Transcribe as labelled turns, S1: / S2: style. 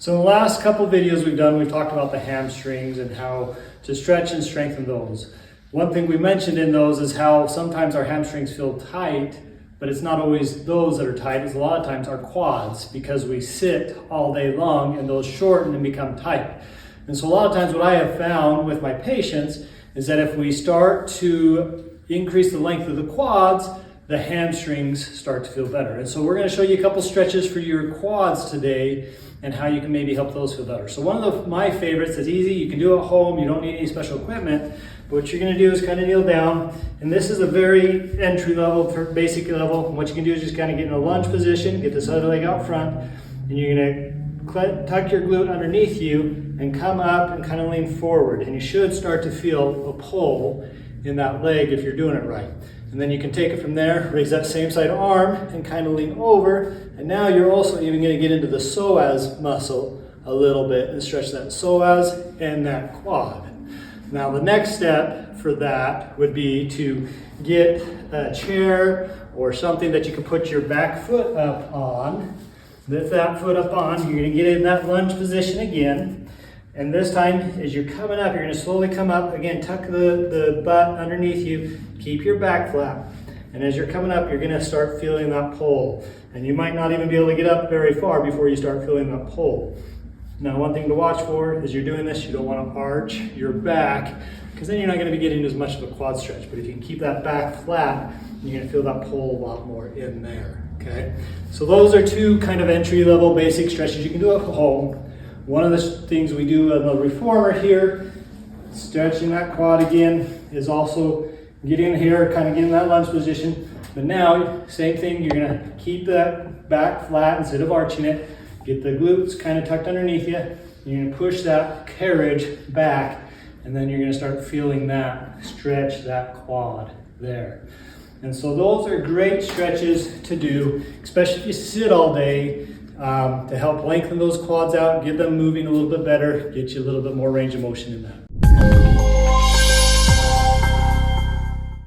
S1: So in the last couple videos we've done, we've talked about the hamstrings and how to stretch and strengthen those. One thing we mentioned in those is how sometimes our hamstrings feel tight, but it's not always those that are tight. It's a lot of times our quads, because we sit all day long and those shorten and become tight. And so a lot of times what I have found with my patients is that if we start to increase the length of the quads, the hamstrings start to feel better. And so we're going to show you a couple stretches for your quads today and how you can maybe help those feel better. So one of my favorites is easy. You can do it at home. You don't need any special equipment. But what you're going to do is kind of kneel down. And this is a very entry level, basic level. And what you can do is just kind of get in a lunge position, get this other leg out front, and you're going to tuck your glute underneath you and come up and kind of lean forward. And you should start to feel a pull in that leg if you're doing it right. And then you can take it from there, raise that same side arm and kind of lean over. And now you're also even going to get into the psoas muscle a little bit and stretch that psoas and that quad. Now the next step for that would be to get a chair or something that you can put your back foot up on. Lift that foot up on. You're going to get in that lunge position again. And this time, as you're coming up, you're going to slowly come up. Again, tuck the butt underneath you. Keep your back flat. And as you're coming up, you're going to start feeling that pull. And you might not even be able to get up very far before you start feeling that pull. Now, one thing to watch for as you're doing this, you don't want to arch your back, because then you're not going to be getting as much of a quad stretch. But if you can keep that back flat, you're going to feel that pull a lot more in there. Okay? So those are two kind of entry-level basic stretches you can do at home. One of the things we do on the reformer here, stretching that quad again, is also get in here, kind of get in that lunge position. But now, same thing, you're going to keep that back flat instead of arching it. Get the glutes kind of tucked underneath you. You're going to push that carriage back, and then you're going to start feeling that stretch, that quad there. And so those are great stretches to do, especially if you sit all day, to help lengthen those quads out, get them moving a little bit better, get you a little bit more range of motion in that.